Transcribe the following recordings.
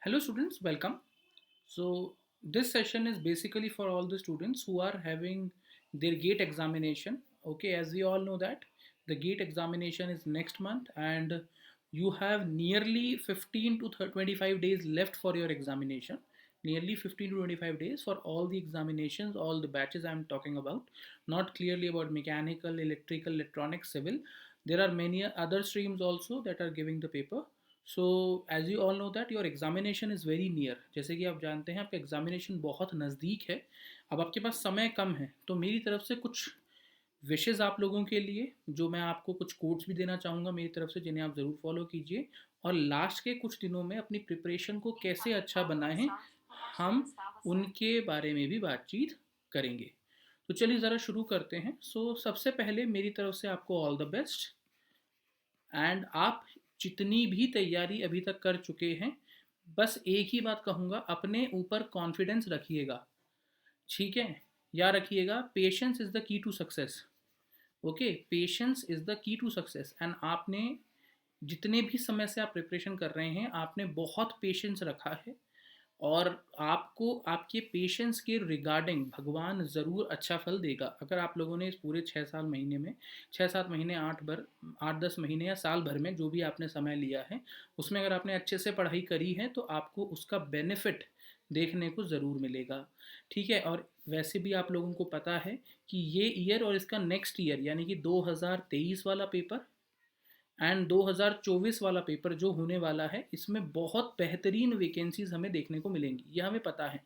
Hello students, welcome. So this session is basically for all the students who are having their GATE examination. Okay, as we all know that the GATE examination is next month and you have nearly 15 to 25 days left for your examination. Nearly 15 to 25 days for all the examinations, all the batches I'm talking about, not clearly about mechanical, electrical, electronics, civil. There are many other streams also that are giving the paper. So as you all know that your examination is very near. जैसे कि आप जानते हैं आपका examination बहुत नज़दीक है। अब आपके पास समय कम है, तो मेरी तरफ से कुछ विशेज़ आप लोगों के लिए, जो मैं आपको कुछ कोड्स भी देना चाहूँगा मेरी तरफ से, जिन्हें आप ज़रूर फॉलो कीजिए। और लास्ट के कुछ दिनों में अपनी प्रिपरेशन को कैसे अच्छा बनाएं, हम उनके बारे में भी बातचीत करेंगे। तो चलिए ज़रा शुरू करते हैं। सबसे पहले मेरी तरफ से आपको ऑल द बेस्ट। एंड आप जितनी भी तैयारी अभी तक कर चुके हैं, बस एक ही बात कहूँगा, अपने ऊपर कॉन्फिडेंस रखिएगा। ठीक है, या रखिएगा, patience is the key to success. Okay, patience is the key to success. And आपने जितने भी समय से आप प्रिपरेशन कर रहे हैं, आपने बहुत पेशेंस रखा है। और आपको आपके पेशेंस के रिगार्डिंग भगवान ज़रूर अच्छा फल देगा। अगर आप लोगों ने इस पूरे 6 साल महीने में, 6-7 महीने, 8-10 महीने या साल भर में जो भी आपने समय लिया है, उसमें अगर आपने अच्छे से पढ़ाई करी है तो आपको उसका बेनिफिट देखने को ज़रूर मिलेगा। ठीक है, और वैसे भी आप लोगों को पता है कि ये ईयर और इसका नेक्स्ट ईयर यानी कि 2023 वाला पेपर एंड 2024 वाला पेपर जो होने वाला है, इसमें बहुत बेहतरीन वैकेंसीज हमें देखने को मिलेंगी, ये हमें पता है।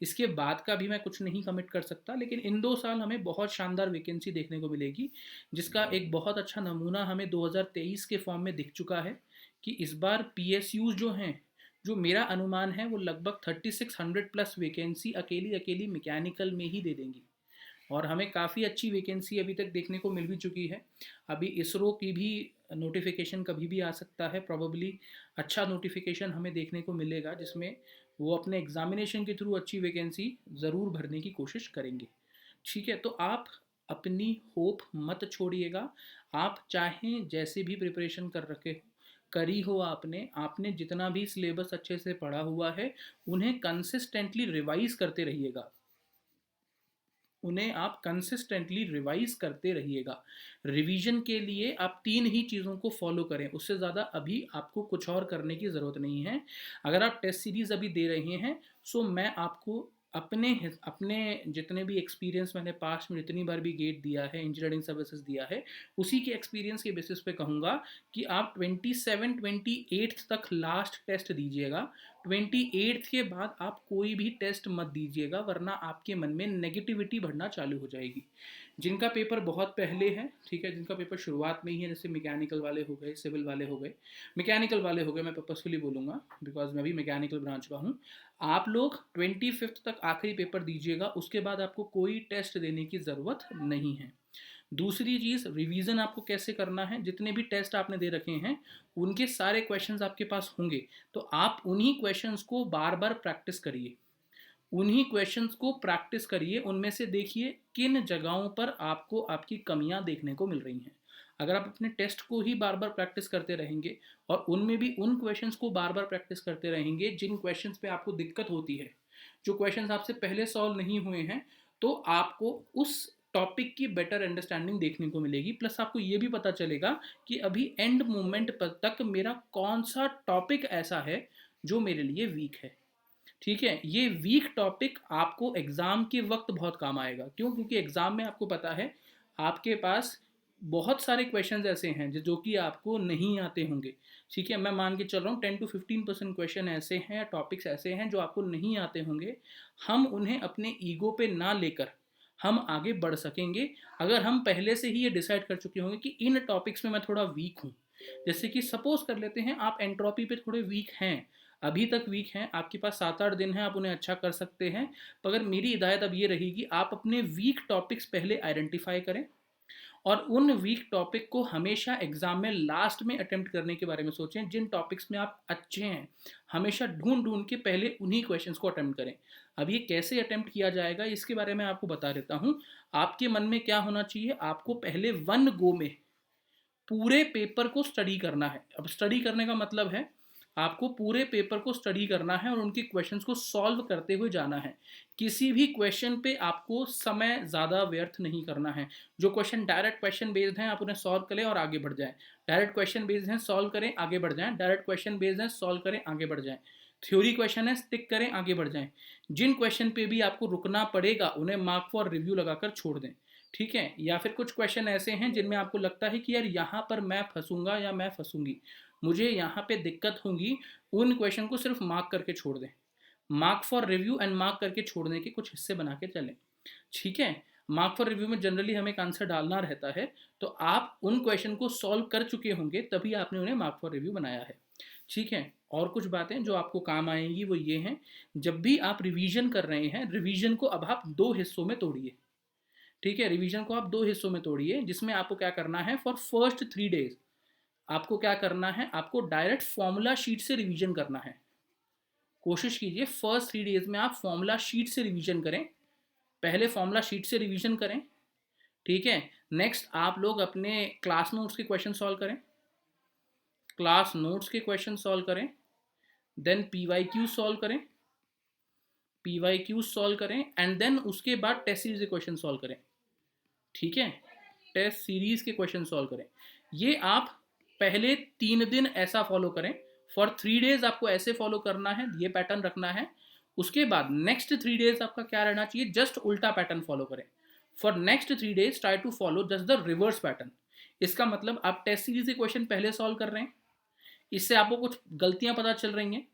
इसके बाद का भी मैं कुछ नहीं कमिट कर सकता, लेकिन इन 2 साल हमें बहुत शानदार वैकेंसी देखने को मिलेगी, जिसका एक बहुत अच्छा नमूना हमें 2023 के फॉर्म में दिख चुका है कि इस बार PSUs जो हैं, जो मेरा अनुमान है, वो लगभग 3600 प्लस वैकेंसी अकेली अकेली मैकेनिकल में ही दे देंगी। और हमें काफ़ी अच्छी वैकेंसी अभी तक देखने को मिल भी चुकी है। अभी इसरो की भी नोटिफिकेशन कभी भी आ सकता है, प्रॉबली अच्छा नोटिफिकेशन हमें देखने को मिलेगा, जिसमें वो अपने एग्जामिनेशन के थ्रू अच्छी वैकेंसी ज़रूर भरने की कोशिश करेंगे। ठीक है, तो आप अपनी होप मत छोड़िएगा। आप चाहें जैसे भी प्रिपरेशन कर रखे हो, करी हो आपने आपने जितना भी सिलेबस अच्छे से पढ़ा हुआ है, उन्हें कंसिस्टेंटली रिवाइज करते रहिएगा। उन्हें आप कंसिस्टेंटली रिवाइज करते रहिएगा। रिवीजन के लिए आप 3 ही चीज़ों को फॉलो करें, उससे ज़्यादा अभी आपको कुछ और करने की ज़रूरत नहीं है। अगर आप टेस्ट सीरीज़ अभी दे रहे हैं, सो मैं आपको अपने अपने जितने भी एक्सपीरियंस मैंने पास्ट में जितनी बार भी गेट दिया है, इंजीनियरिंग सर्विसेज दिया है, उसी के एक्सपीरियंस के बेसिस पे कहूँगा कि आप 27-28 तक लास्ट टेस्ट दीजिएगा। 28 के बाद आप कोई भी टेस्ट मत दीजिएगा, वरना आपके मन में नेगेटिविटी बढ़ना चालू हो जाएगी। जिनका पेपर बहुत पहले है, ठीक है, जिनका पेपर शुरुआत में ही है, जैसे मैकेनिकल वाले हो गए, सिविल वाले हो गए, मैकेनिकल वाले हो गए, मैं पर्पसफुली बोलूँगा बिकॉज मैं भी मैकेनिकल ब्रांच का हूँ। आप लोग 25 तक आखिरी पेपर दीजिएगा, उसके बाद आपको कोई टेस्ट देने की ज़रूरत नहीं है। दूसरी चीज़, रिवीजन आपको कैसे करना है, जितने भी टेस्ट आपने दे रखे हैं उनके सारे क्वेश्चंस आपके पास होंगे, तो आप उन्हीं क्वेश्चंस को बार बार प्रैक्टिस करिए। उन्हीं क्वेश्चंस को प्रैक्टिस करिए, उनमें से देखिए किन जगहों पर आपको आपकी कमियां देखने को मिल रही हैं। अगर आप अपने टेस्ट को ही बार बार प्रैक्टिस करते रहेंगे और उनमें भी उन क्वेश्चंस को बार बार प्रैक्टिस करते रहेंगे जिन क्वेश्चंस पे आपको दिक्कत होती है, जो क्वेश्चंस आपसे पहले सॉल्व नहीं हुए हैं, तो आपको उस टॉपिक की बेटर अंडरस्टैंडिंग देखने को मिलेगी। प्लस आपको ये भी पता चलेगा कि अभी एंड मोमेंट पर तक मेरा कौन सा टॉपिक ऐसा है जो मेरे लिए वीक है। ठीक है, ये वीक टॉपिक आपको एग्ज़ाम के वक्त बहुत काम आएगा। क्यों? क्योंकि एग्ज़ाम में आपको पता है आपके पास बहुत सारे क्वेश्चंस ऐसे हैं जो कि आपको नहीं आते होंगे। ठीक है, मैं मान के चल रहा हूँ 10 to 15% क्वेश्चन ऐसे हैं या टॉपिक्स ऐसे हैं जो आपको नहीं आते होंगे। हम उन्हें अपने ईगो पे ना लेकर हम आगे बढ़ सकेंगे, अगर हम पहले से ही ये डिसाइड कर चुके होंगे कि इन टॉपिक्स में मैं थोड़ा वीक हूँ। जैसे कि सपोज कर लेते हैं आप एंट्रोपी पे थोड़े वीक हैं, अभी तक वीक हैं, आपके पास 7-8 दिन है, आप उन्हें अच्छा कर सकते हैं। मगर मेरी हिदायत अब ये रहेगी, आप अपने वीक टॉपिक्स पहले आइडेंटिफाई करें और उन वीक टॉपिक को हमेशा एग्जाम में लास्ट में अटेम्प्ट करने के बारे में सोचें। जिन टॉपिक्स में आप अच्छे हैं, हमेशा ढूंढ ढूंढ के पहले उन्हीं क्वेश्चंस को अटेम्प्ट करें। अब ये कैसे अटेम्प्ट किया जाएगा इसके बारे में आपको बता देता हूँ। आपके मन में क्या होना चाहिए, आपको पहले वन गो में पूरे पेपर को स्टडी करना है। अब स्टडी करने का मतलब है, आपको पूरे पेपर को स्टडी करना है और उनके क्वेश्चंस को सॉल्व करते हुए जाना है। किसी भी क्वेश्चन पे आपको समय ज़्यादा व्यर्थ नहीं करना है। जो क्वेश्चन डायरेक्ट क्वेश्चन बेस्ड हैं आप उन्हें सॉल्व करें और आगे बढ़ जाएं। डायरेक्ट क्वेश्चन बेस्ड हैं, सॉल्व करें, आगे बढ़ जाएं। डायरेक्ट क्वेश्चन बेस्ड हैं, सॉल्व करें, आगे बढ़ जाएं। थ्योरी क्वेश्चन है, स्टिक करें, आगे बढ़ जाएं। जिन क्वेश्चन पे भी आपको रुकना पड़ेगा उन्हें मार्क फॉर रिव्यू लगाकर छोड़ दें। ठीक है, या फिर कुछ क्वेश्चन ऐसे हैं जिनमें आपको लगता है कि यार यहाँ पर मैं फंसूंगा या मैं फंसूंगी, मुझे यहाँ पे दिक्कत होगी, उन क्वेश्चन को सिर्फ मार्क करके छोड़ दें। Mark for review and mark करके छोड़ने के कुछ हिस्से बना के चलें। ठीक है, मार्क फॉर रिव्यू में जनरली हमें एक आंसर डालना रहता है, तो आप उन क्वेश्चन को सॉल्व कर चुके होंगे तभी आपने उन्हें मार्क फॉर रिव्यू बनाया है। ठीक है, और कुछ बातें जो आपको काम आएंगी वो ये हैं, जब भी आप रिवीजन कर रहे हैं, रिवीजन को अब आप दो हिस्सों में तोड़िए। ठीक है, रिवीजन को आप दो हिस्सों में तोड़िए, जिसमें आपको क्या करना है, फॉर फर्स्ट 3 डेज आपको क्या करना है, आपको डायरेक्ट फॉर्मूला शीट से रिवीजन करना है। कोशिश कीजिए फर्स्ट 3 डेज में आप फॉर्मूला शीट से रिवीजन करें, पहले फॉर्मूला शीट से रिवीजन करें। ठीक है, नेक्स्ट आप लोग अपने क्लास नोट्स के क्वेश्चन सॉल्व करें, क्लास नोट्स के क्वेश्चन सॉल्व करें, देन पीवाईक्यू सॉल्व करें, पीवाईक्यू सॉल्व करें, एंड देन उसके बाद टेस्ट सीरीज के क्वेश्चन सॉल्व करें। ठीक है, टेस्ट सीरीज के क्वेश्चन सॉल्व करें। ये आप पहले 3 दिन ऐसा फॉलो करें, फॉर 3 डेज आपको ऐसे फॉलो करना है, ये पैटर्न रखना है। उसके बाद नेक्स्ट 3 डेज आपका क्या रहना चाहिए, जस्ट उल्टा पैटर्न फॉलो करें। For next 3 days try to follow just the reverse pattern. इसका मतलब आप टेस्ट सीरीज के क्वेश्चन पहले सॉल्व कर रहे हैं, इससे आपको कुछ गलतियां पता चल रही हैं,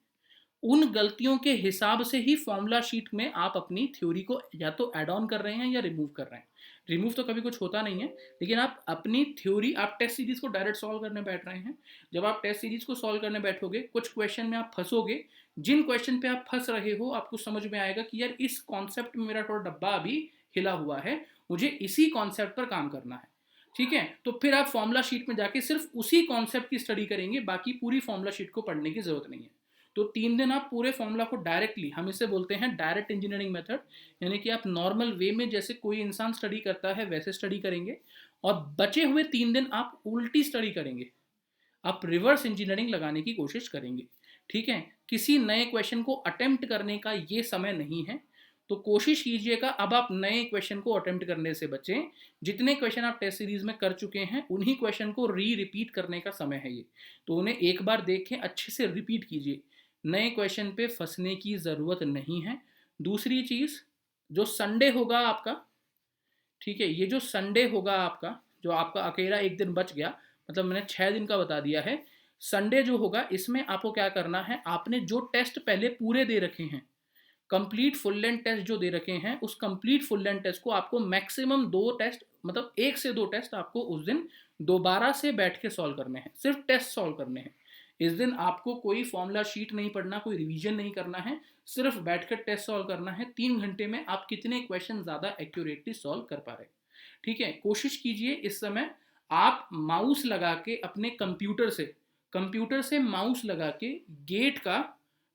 उन गलतियों के हिसाब से ही फॉर्मूला शीट में आप अपनी थ्योरी को या तो ऐड ऑन कर रहे हैं या रिमूव कर रहे हैं। रिमूव तो कभी कुछ होता नहीं है, लेकिन आप अपनी थ्योरी, आप टेस्ट सीरीज को डायरेक्ट सॉल्व करने बैठ रहे हैं। जब आप टेस्ट सीरीज को सॉल्व करने बैठोगे, कुछ क्वेश्चन में आप फंसोगे, जिन क्वेश्चन पे आप फंस रहे हो आपको समझ में आएगा कि यार इस कॉन्सेप्ट में मेरा थोड़ा डब्बा अभी हिला हुआ है, मुझे इसी कॉन्सेप्ट पर काम करना है। ठीक है, तो फिर आप फॉर्मूला शीट में जाके सिर्फ उसी कॉन्सेप्ट की स्टडी करेंगे, बाकी पूरी फॉर्मूला शीट को पढ़ने की जरूरत नहीं है। तो 3 दिन आप पूरे फॉर्मूला को डायरेक्टली, हम इसे बोलते हैं डायरेक्ट इंजीनियरिंग मेथड, यानी कि आप नॉर्मल वे में जैसे कोई इंसान स्टडी करता है वैसे स्टडी करेंगे, और बचे हुए 3 दिन आप उल्टी स्टडी करेंगे, आप रिवर्स इंजीनियरिंग लगाने की कोशिश करेंगे। ठीक है, किसी नए क्वेश्चन को अटेम्प्ट करने का ये समय नहीं है, तो कोशिश कीजिएगा अब आप नए क्वेश्चन को अटेम्प्ट करने से बचें। जितने क्वेश्चन आप टेस्ट सीरीज में कर चुके हैं उन्हीं क्वेश्चन को रिपीट करने का समय है ये, तो उन्हें एक बार देखें, अच्छे से रिपीट कीजिए, नए क्वेश्चन पे फंसने की ज़रूरत नहीं है। दूसरी चीज़, जो संडे होगा आपका, ठीक है, ये जो संडे होगा आपका, जो आपका अकेला एक दिन बच गया, मतलब मैंने 6 दिन का बता दिया है, संडे जो होगा इसमें आपको क्या करना है, आपने जो टेस्ट पहले पूरे दे रखे हैं, कंप्लीट फुल लेंथ टेस्ट जो दे रखे हैं, उस कंप्लीट फुल लेंथ टेस्ट को आपको मैक्सिमम 2 टेस्ट, मतलब 1 से 2 टेस्ट आपको उस दिन दोबारा से बैठ के सॉल्व करने हैं, सिर्फ टेस्ट सॉल्व करने हैं। इस दिन आपको कोई फॉर्मूला शीट नहीं पढ़ना, कोई रिवीजन नहीं करना है, सिर्फ बैठकर टेस्ट सॉल्व करना है। 3 घंटे में आप कितने क्वेश्चन ज़्यादा एक्यूरेटली सॉल्व कर पा रहे। ठीक है, कोशिश कीजिए इस समय आप माउस लगा के अपने कंप्यूटर से माउस लगा के गेट का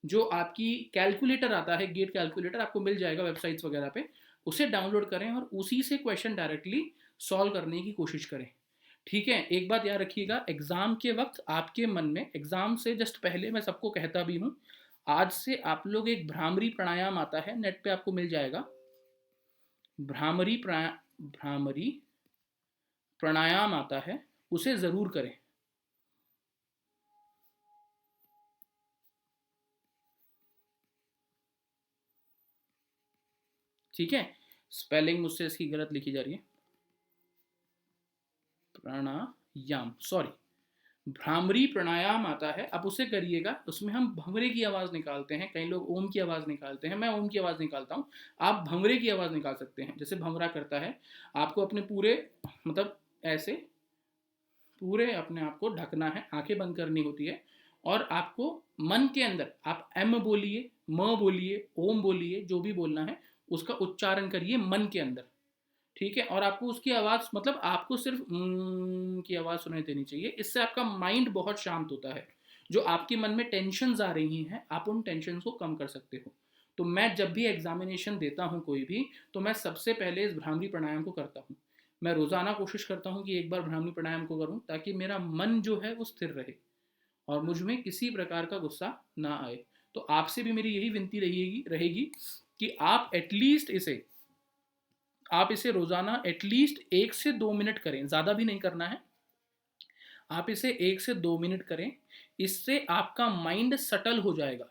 जो आपकी कैलकुलेटर आता है, गेट कैलकुलेटर आपको मिल जाएगा वेबसाइट्स वगैरह पे, उसे डाउनलोड करें और उसी से क्वेश्चन डायरेक्टली सॉल्व करने की कोशिश करें। ठीक है, एक बात याद रखिएगा, एग्जाम के वक्त आपके मन में, एग्जाम से जस्ट पहले मैं सबको कहता भी हूँ, आज से आप लोग एक भ्रामरी प्राणायाम आता है, नेट पे आपको मिल जाएगा, भ्रामरी प्राणायाम आता है, उसे जरूर करें। ठीक है, स्पेलिंग मुझसे इसकी गलत लिखी जा रही है, प्राणायाम, सॉरी, भ्रामरी प्राणायाम आता है, अब उसे करिएगा। उसमें हम भंवरे की आवाज़ निकालते हैं, कई लोग ओम की आवाज़ निकालते हैं, मैं ओम की आवाज़ निकालता हूँ, आप भंवरे की आवाज़ निकाल सकते हैं, जैसे भंवरा करता है। आपको अपने पूरे, मतलब ऐसे पूरे अपने आप को ढकना है, आंखें बंद करनी होती है, और आपको मन के अंदर आप एम बोलिए, म बोलिए, ओम बोलिए, जो भी बोलना है उसका उच्चारण करिए मन के अंदर। ठीक है, और आपको उसकी आवाज़, मतलब आपको सिर्फ की आवाज़ सुनाई देनी चाहिए, इससे आपका माइंड बहुत शांत होता है। जो आपके मन में टेंशन आ रही हैं, आप उन टेंशन को कम कर सकते हो। तो मैं जब भी एग्जामिनेशन देता हूँ कोई भी, तो मैं सबसे पहले इस भ्रामरी प्राणायाम को करता हूँ। मैं रोज़ाना कोशिश करता हूँ कि एक बार भ्रामरी प्राणायाम को करूँ, ताकि मेरा मन जो है वो स्थिर रहे, और मुझ में किसी प्रकार का गुस्सा ना आए। तो आपसे भी मेरी यही विनती रहेगी रहेगी कि आप इसे रोजाना एटलीस्ट 1 से 2 मिनट करें, ज़्यादा भी नहीं करना है। आप इसे 1 से 2 मिनट करें, इससे आपका माइंड सटल हो जाएगा।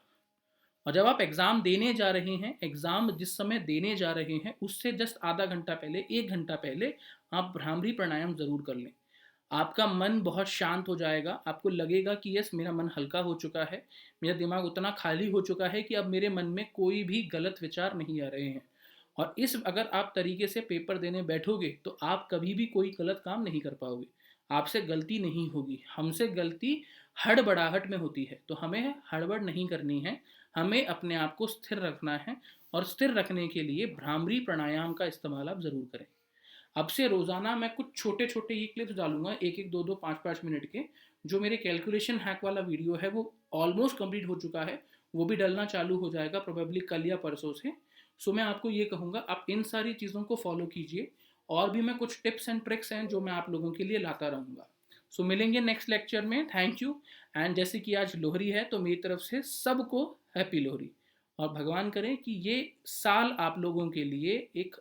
और जब आप एग्ज़ाम देने जा रहे हैं, एग्ज़ाम जिस समय देने जा रहे हैं उससे जस्ट आधा घंटा पहले, 1 घंटा पहले आप भ्रामरी प्राणायाम ज़रूर कर लें। आपका मन बहुत शांत हो जाएगा, आपको लगेगा कि यस मेरा मन हल्का हो चुका है, मेरा दिमाग उतना खाली हो चुका है कि अब मेरे मन में कोई भी गलत विचार नहीं आ रहे हैं। और इस अगर आप तरीके से पेपर देने बैठोगे तो आप कभी भी कोई गलत काम नहीं कर पाओगे, आपसे गलती नहीं होगी। हमसे गलती हड़बड़ाहट में होती है, तो हमें हड़बड़ नहीं करनी है, हमें अपने आप को स्थिर रखना है। और स्थिर रखने के लिए भ्रामरी प्राणायाम का इस्तेमाल आप ज़रूर करें। अब से रोज़ाना मैं कुछ छोटे छोटे ये क्लिप्स डालूंगा, एक एक दो दो 5 5 मिनट के। जो मेरे कैलकुलेशन हैक वाला वीडियो है वो ऑलमोस्ट कंप्लीट हो चुका है, वो भी डलना चालू हो जाएगा प्रोबेबली कल या परसों से। सो मैं आपको ये कहूँगा आप इन सारी चीज़ों को फॉलो कीजिए। और भी मैं कुछ टिप्स एंड ट्रिक्स हैं जो मैं आप लोगों के लिए लाता रहूँगा। सो मिलेंगे नेक्स्ट लेक्चर में। Thank you. एंड जैसे कि आज लोहरी है तो मेरी तरफ से सबको हैप्पी लोहरी। और भगवान करें कि ये साल आप लोगों के लिए एक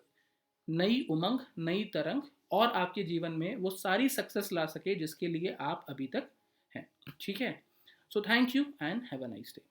नई उमंग, नई तरंग और आपके जीवन में वो सारी सक्सेस ला सके जिसके लिए आप अभी तक हैं। ठीक है। So thank you and have a nice day.